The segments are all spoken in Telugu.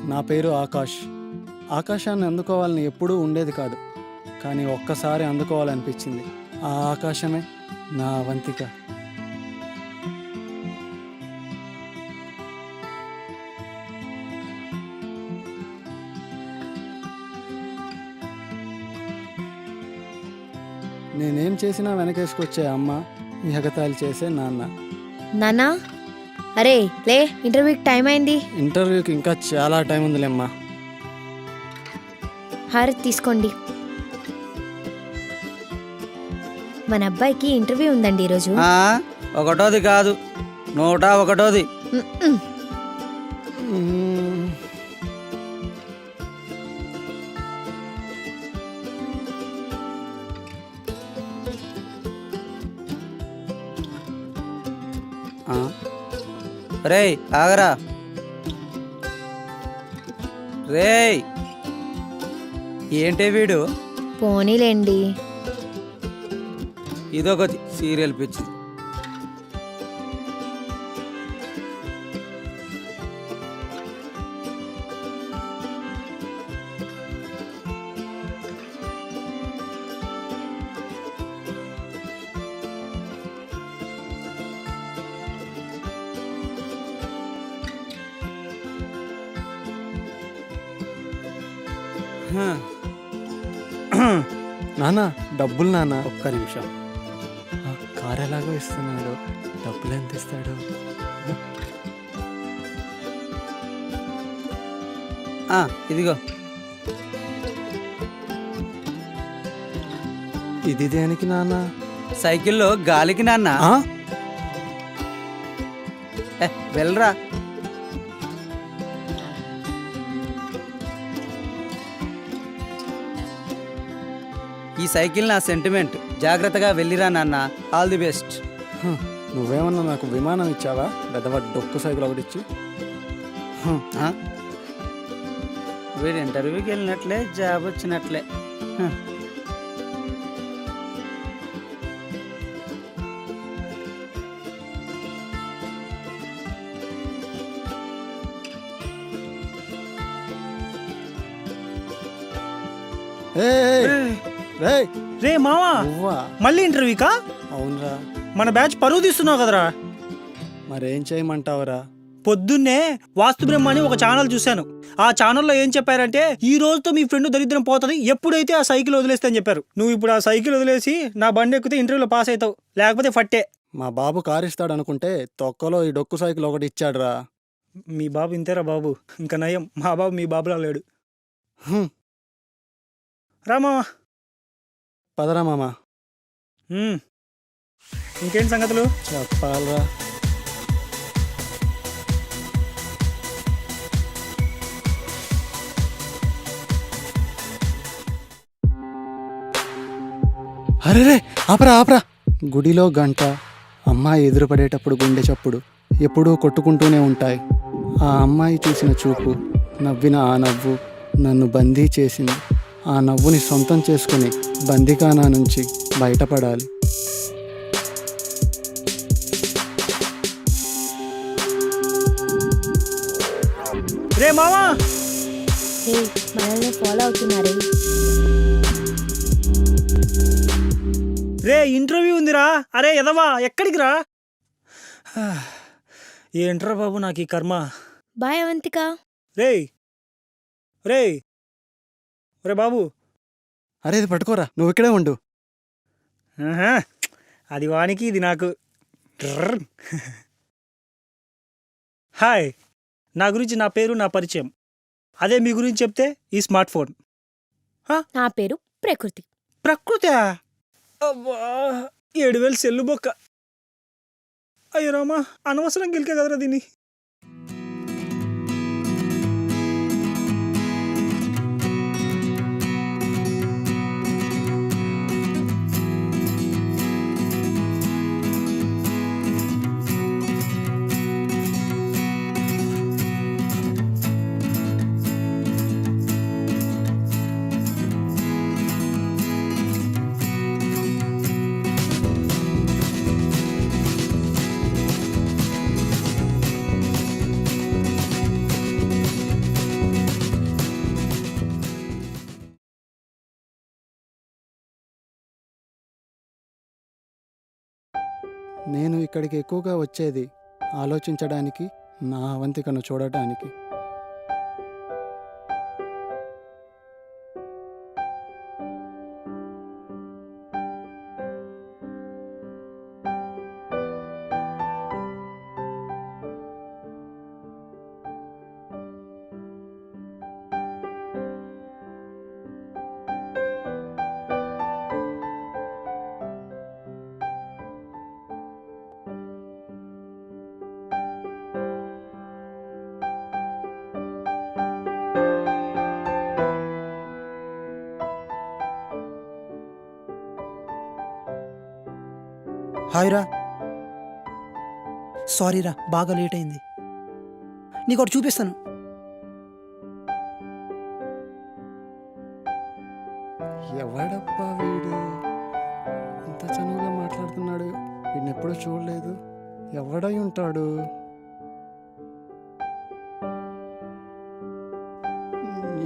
నా పేరు ఆకాష్. ఆకాశాన్ని అందుకోవాలని ఎప్పుడూ ఉండేది కాదు, కానీ ఒక్కసారి అందుకోవాలనిపించింది. ఆ ఆకాశమే నా అవంతిక. నేనేం చేసినా వెనకేసుకొచ్చే అమ్మ, ఎగతాళి చేసే నాన్న. నానా, అరే లే, ఇంటర్వ్యూకి టైం అయింది. ఇంటర్వ్యూకి ఇంకా చాలా టైం ఉందిలేమ్మా. హారతి తీసుకోండి. మన అబ్బాయికి ఇంటర్వ్యూ ఉందండి ఈరోజు. ఒకటోది కాదు, 101. రేయ్ ఆగరా, రేయ్ ఏంటే వీడు? పోనీలేండి. ఇదొకటి సీరియల్ పిచ్చి. నాన్న, డబ్బులు నాన్న. ఒక్క నిమిషం. కారు ఎలాగో ఇస్తున్నాడు, డబ్బులు ఎంత ఇస్తాడు? ఇదిగో. ఇది దేనికి నాన్న? సైకిల్లో గాలికి నాన్న. వెళ్ళరా. ఈ సైకిల్ నా సెంటిమెంట్. జాగ్రత్తగా వెళ్ళిరా నాన్న. All the best. నువ్వేమన్నా నాకు విమానం ఇచ్చావా? పెద్దవా డొక్కు సైకిల్ ఒకటి ఇచ్చి. వీడు ఇంటర్వ్యూకి వెళ్ళినట్లే, జాబ్ వచ్చినట్లే. రే మావా, మళ్ళీ ఇంటర్వ్యూకా? అవునరా. మన బ్యాచ్ పరువు తీస్తున్నావు కదరా. మరేం చేయమంటావురా? పొద్దున్నే వాస్తు బ్రహ్మ అని ఒక ఛానల్ చూశాను. ఆ ఛానల్లో ఏం చెప్పారంటే, ఈ రోజుతో మీ ఫ్రెండ్ దరిద్రం పోతుంది, ఎప్పుడైతే ఆ సైకిల్ వదిలేస్తే అని చెప్పారు. నువ్వు ఇప్పుడు ఆ సైకిల్ వదిలేసి నా బండి ఎక్కితే ఇంటర్వ్యూలో పాస్ అవుతావు, లేకపోతే ఫట్టే. మా బాబు కారు ఇస్తాడు అనుకుంటే తొక్కలో ఈ డొక్కు సైకిల్ ఒకటి ఇచ్చాడురా. మీ బాబు ఇంతేరా బాబు. ఇంకా నయం, మా బాబు మీ బాబులా లేడు. రామావా, పదరా మామ. ఇంకేంటి సంగతులు? చెప్పాలరా. అరే ఆపరా ఆపరా. గుడిలో గంట, అమ్మాయి ఎదురుపడేటప్పుడు గుండె చప్పుడు ఎప్పుడూ కొట్టుకుంటూనే ఉంటాయి. ఆ అమ్మాయి చూసిన చూపు, నవ్విన ఆ నవ్వు నన్ను బందీ చేసింది. ఆ నవ్వుని సొంతం చేసుకుని బందీఖానా నుంచి బయటపడాలి. రే మావా, మనల్ని ఫాలో అవుతున్నారే. రే ఇంటర్వ్యూ ఉందిరా. అరే ఎదవా, ఎక్కడికి రా? ఏంట్రా బాబు నాకు ఈ కర్మ. బాయ్ అవంతిక. రే రే రే బాబు. అరే ఇది పట్టుకోరా, నువ్వు ఇక్కడే ఉండు. అది వానికి, ఇది నాకు. హాయ్, నా గురించి నా పేరు, నా పరిచయం. అదే మీ గురించి చెప్తే ఈ స్మార్ట్ ఫోన్. నా పేరు ప్రకృతి. ప్రకృతి? అబ్బా, 7,000 సెల్లు బొక్క. అయ్యో రామా, అనవసరం గెలికే కదరా దీన్ని. నేను ఇక్కడికి ఎక్కువగా వచ్చేది ఆలోచించడానికి, నా అవంతికను చూడటానికి. హాయ్ రా. సారీ రా, బాగా లేట్ అయింది. నీకు ఒకటి చూపిస్తాను. ఎవడబ్బా వీడు, ఇంత చనువుగా మాట్లాడుతున్నాడు? వీడిని ఎప్పుడూ చూడలేదు. ఎవడై ఉంటాడు?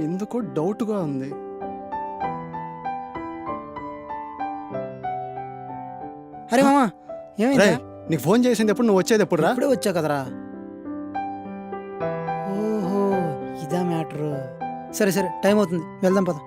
ఎందుకో డౌట్గా ఉంది. అరే మామా, ఏమైంది? రేయ్, నీకు ఫోన్ చేసింది ఎప్పుడు, నువ్వు వచ్చేది ఎప్పుడు రా? ఇప్పుడే వచ్చా కదరా. ఓహో, ఇదా మ్యాటర్. సరే సరే, టైం అవుతుంది, వెళ్దాం పద.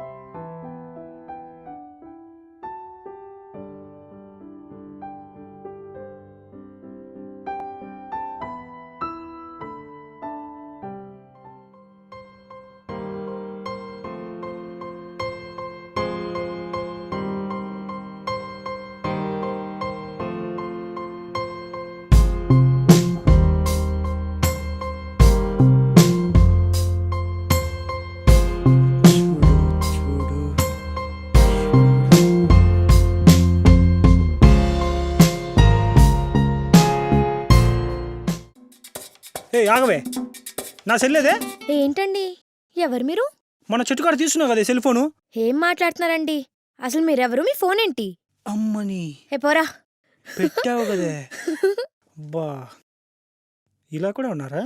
చూడు. ఏ ఆగవే, నా సెల్లేదే. ఏంటండి, ఎవరు మీరు? మన చెట్టు కాడ తీసుకున్నావు కదా సెల్ ఫోను. ఏం మాట్లాడుతున్నారండి? అసలు మీరెవరు? మీ ఫోన్ ఏంటి? అమ్మని ఏ పోరా. పెట్టావు కదే. బా, ఇలా కూడా ఉన్నారా?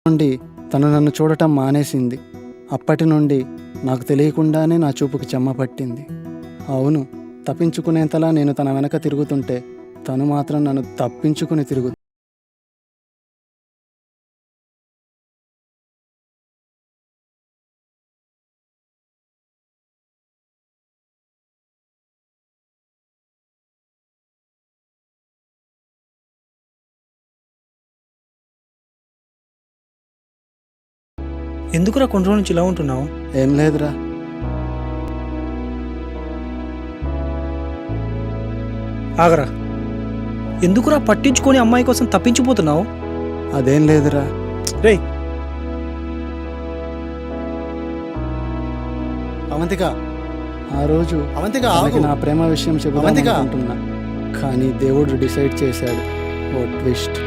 నుండి తను నన్ను చూడటం మానేసింది. అప్పటి నుండి నాకు తెలియకుండానే నా చూపుకి చెమ్మ పట్టింది. అవును, తప్పించుకునేంతలా నేను తన వెనక తిరుగుతుంటే తను మాత్రం నన్ను తప్పించుకుని తిరుగుతుంది. ఎందుకురా కొన్ని రోజుల నుంచి ఇలా ఉంటున్నావు? ఏం లేదురా. ఆగరా, ఎందుకురా పట్టించుకొని అమ్మాయి కోసం తప్పించిపోతున్నావు? అదేం లేదురా. రేయ్, అవంతిక, ఆ రోజు అవంతిక తనకి నా ప్రేమ విషయం చెబుదామనుకుంటున్నా, కానీ దేవుడు డిసైడ్ చేశాడు. ఓ ట్విస్ట్.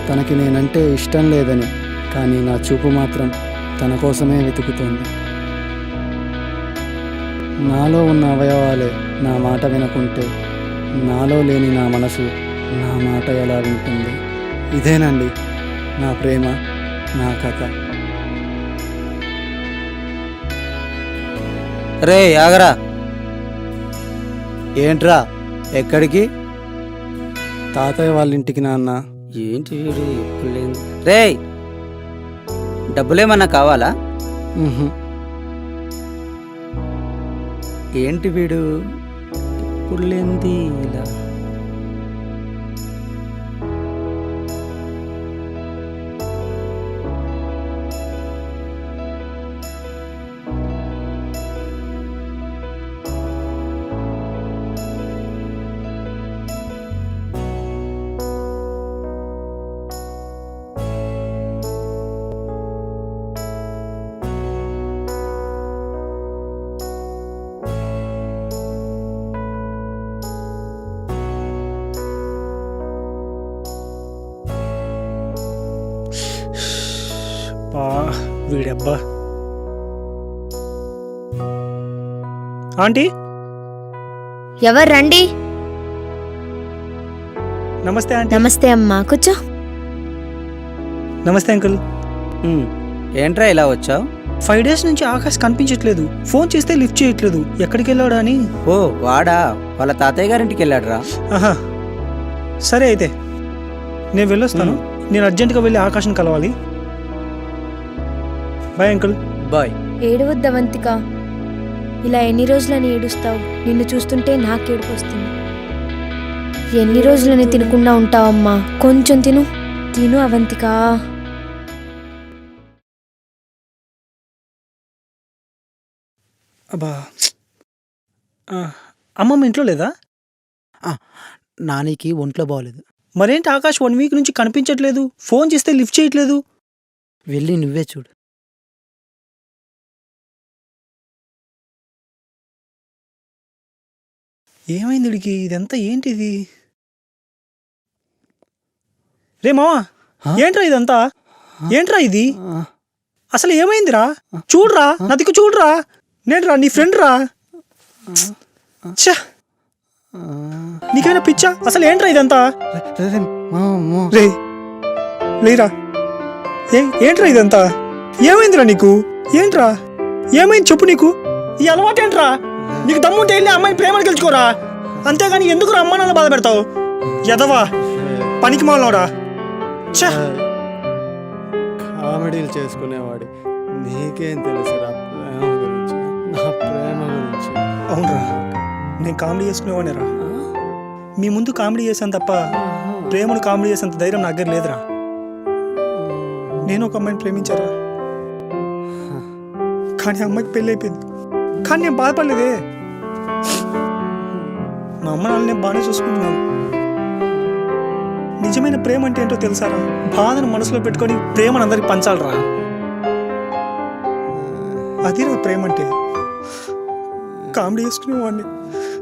తనకి నేనంటే ఇష్టం లేదని, కానీ నా చూపు మాత్రం తన కోసమే వెతుకుతుంది. నాలో ఉన్న అవయవాలే నా మాట వినకుంటే నాలో లేని నా మనసు నా మాట ఎలా వింటుంది? ఇదేనండి నా ప్రేమ, నా కథ. రే ఆగరా. ఏంట్రా, ఎక్కడికి? తాతయ్య వాళ్ళ ఇంటికి నాన్న. ఏంటి వీడు ఎప్పుడు లేదు. రే, డబ్బులేమన్నా కావాలా? ఉహుం. ఏంటి వీడు ఇప్పుడు లేంది ఇలా? బా వీడబ్బా. ఆంటీ ఎవరు రండి? నమస్తే ఆంటీ. నమస్తే అమ్మా, కూర్చో. నమస్తే అంకుల్. ఏంట్రా ఇలా వచ్చావు? 5 days నుంచి ఆకాశ్ కనిపించట్లేదు. ఫోన్ చేస్తే లిఫ్ట్ చేయట్లేదు. ఎక్కడికి వెళ్ళాడా అని. ఓ వాడా, వాళ్ళ తాతయ్య గారింటికి వెళ్ళాడురా. ఆహా, సరే అయితే నేను వెళ్ళొస్తాను. నేను అర్జెంటుగా వెళ్ళి ఆకాశం కలవాలి. Bye uncle. బాయ్. ఏడవద్దు అవంతిక, ఇలా ఎన్ని రోజులని ఏడుస్తావు? నిన్ను చూస్తుంటే నాకు ఏడుపు వస్తుంది. ఎన్ని రోజులని తినకుండా ఉంటావమ్మా? కొంచెం తిను తిను అవంతిక. అబ్బా, అమ్మమ్మ ఇంట్లో లేదా? నానికి ఒంట్లో బాగోలేదు. మరేంటి ఆకాష్ 1 week నుంచి కనిపించట్లేదు? ఫోన్ చేస్తే లిఫ్ట్ చేయట్లేదు. వెళ్ళి నువ్వే చూడు. ఏమైంది వీడికి? ఇదంతా ఏంటిది? రే మావా, ఏంట్రా ఇదంతా? ఏంట్రా ఇది? అసలు ఏమైందిరా? చూడరా, నా దిక్కు చూడరా. నేనురా నీ ఫ్రెండ్ రా. ఛ, నీకేమైనా పిచ్చా? అసలు ఏంట్రా ఇదంతా? రే లేరా, ఏంట్రా ఇదంతా? ఏమైందిరా నీకు? ఏంట్రా ఏమైంది చెప్పు. నీకు ఈ అలవాటు ఏంట్రా? నీకు దమ్ముంటే వెళ్ళి అమ్మాయిని ప్రేమను గెలుచుకోరా, అంతేగాని ఎందుకు అమ్మ నాన్న బాధ పెడతావు? ఎదవా, పనికి మాలోరా. కామెడీలు చేసుకునేవాడి నీకేం తెలుసురా ప్రేమ గురించి, నా ప్రేమ గురించి. అవునరా, నేను కామెడీ చేసుకునేవాడిని రా. మీ ముందు కామెడీ చేశాను తప్ప ప్రేమను కామెడీ చేసేంత ధైర్యం నా దగ్గర లేదురా. నేను ఒక అమ్మాయిని ప్రేమించారా, కానీ అమ్మాయికి పెళ్ళి అయిపోయింది. కానీ నేను బాధపడలేదే. మా అమ్మ నాన్న నేను బాగానే చూసుకుంటున్నాను. నిజమైన ప్రేమ అంటే ఏంటో తెలుసారా? బాధను మనసులో పెట్టుకొని ప్రేమను అందరికి పంచాలరా. అది నా ప్రేమ అంటే. కామెడీ చేసుకునేవాడిని,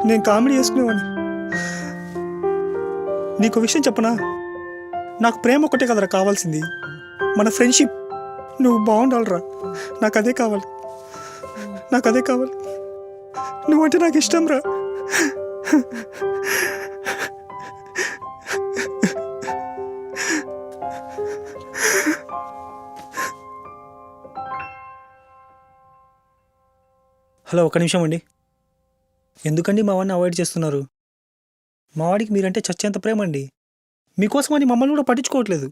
నేను కామెడీ చేసుకునేవాడిని. నీకు విషయం చెప్పనా? నాకు ప్రేమ ఒకటే కదరా కావాల్సింది, మన ఫ్రెండ్షిప్. నువ్వు బాగుండాలిరా, నాకు అదే కావాలి, నాకు అదే కావాలి. నువ్వంటే నాకు ఇష్టం రా. హలో, ఒక్క నిమిషం అండి. ఎందుకండి మా వాడిని అవాయిడ్ చేస్తున్నారు? మా వాడికి మీరంటే చచ్చేంత ప్రేమ అండి. మీకోసమని మమ్మల్ని కూడా పట్టించుకోవట్లేదు.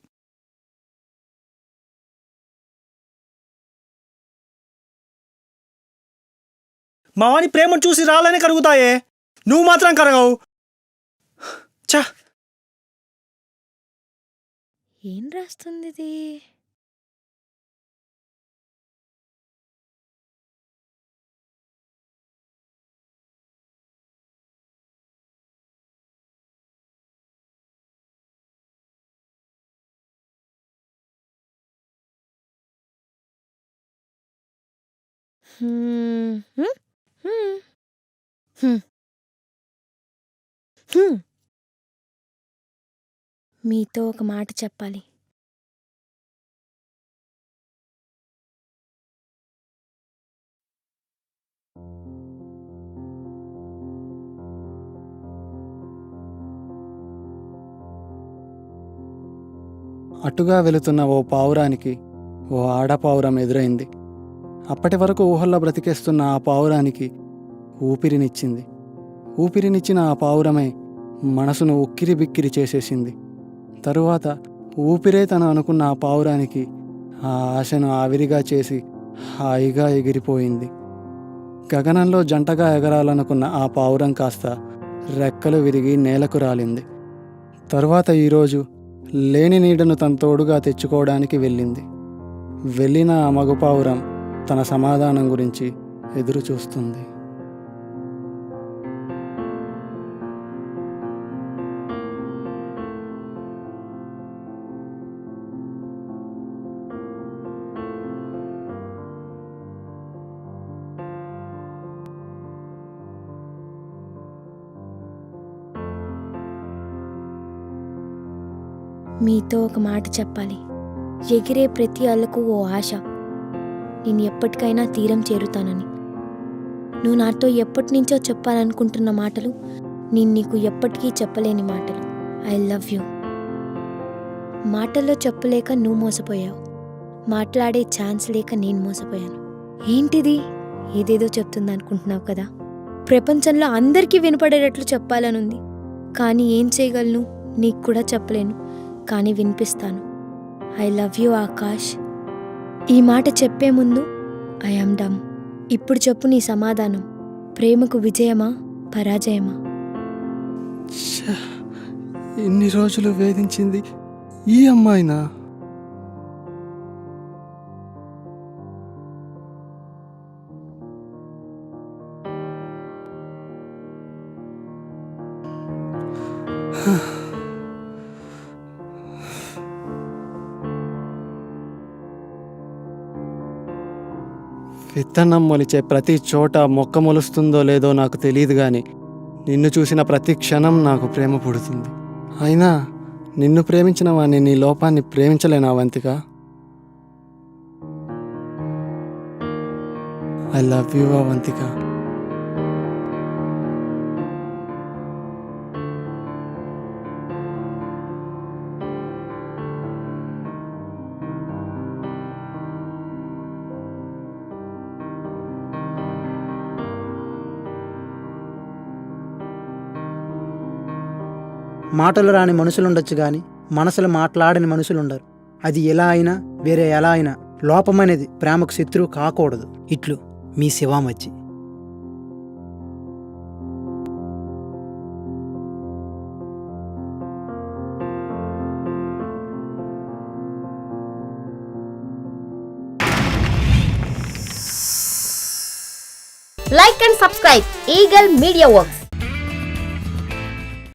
మా వాడి ప్రేమను చూసి రాళ్ళనే కరుగుతాయే, నువ్వు మాత్రం కరగవు. చా, ఏం రాస్తుంది ఇది? హ్మ్, హ్మ్, హ్మ్, హ్మ్, హ్మ్. మీతో ఒక మాట చెప్పాలి. అటుగా వెళుతున్న ఓ పావురానికి ఓ ఆడపావురం ఎదురైంది. అప్పటి వరకు ఊహల్లో బ్రతికేస్తున్న ఆ పావురానికి ఊపిరినిచ్చింది. ఊపిరినిచ్చిన ఆ పావురమే మనసును ఉక్కిరి బిక్కిరి చేసేసింది. తరువాత ఊపిరే తను అనుకున్న ఆ పావురానికి ఆ ఆశను ఆవిరిగా చేసి హాయిగా ఎగిరిపోయింది. గగనంలో జంటగా ఎగరాలనుకున్న ఆ పావురం కాస్త రెక్కలు విరిగి నేలకు రాలింది. తరువాత ఈరోజు లేని నీడను తన తోడుగా తెచ్చుకోవడానికి వెళ్ళింది. వెళ్ళిన ఆ మగ పావురం తన సమాధానం గురించి ఎదురు చూస్తుంది. మీతో ఒక మాట చెప్పాలి. ఎగిరే ప్రతి అల్లకు ఓ ఆశ, నేను ఎప్పటికైనా తీరం చేరుతానని. నువ్వు నాతో ఎప్పటి నుంచో చెప్పాలనుకుంటున్న మాటలు, నేను నీకు ఎప్పటికీ చెప్పలేని మాటలు. I love you. మాటల్లో చెప్పలేక నువ్వు మోసపోయావు, మాట్లాడే ఛాన్స్ లేక నేను మోసపోయాను. ఏంటిది, ఏదేదో చెప్తుంది అనుకుంటున్నావు కదా? ప్రపంచంలో అందరికీ వినపడేటట్లు చెప్పాలనుంది, కానీ ఏం చేయగలను నీకు కూడా చెప్పలేను, కానీ వినిపిస్తాను. I love you Akash. ఈ మాట చెప్పే ముందు ఐ యామ్ డమ్. ఇప్పుడు చెప్పు నీ సమాధానం. ప్రేమకు విజయమా పరాజయమా? ఛ! ఇన్ని రోజులు వేధించింది ఈ అమ్మాయినా? విత్తనం మొలిచే ప్రతి చోట మొక్క మొలుస్తుందో లేదో నాకు తెలియదు, కానీ నిన్ను చూసిన ప్రతి క్షణం నాకు ప్రేమ పుడుతుంది. అయినా నిన్ను ప్రేమించిన వాడిని నీ లోపాన్ని ప్రేమించలేనా Avantika? I love you Avantika. మాటలు రాని మనుషులుండొచ్చు కానీ మనసులు మాట్లాడని మనుషులుండరు. అది ఎలా అయినా వేరే ఎలా అయినా లోపమనేది ప్రేమకు శత్రువు కాకూడదు. ఇట్లు మీ శివామచ్చి. Like and subscribe Eagle Media Works.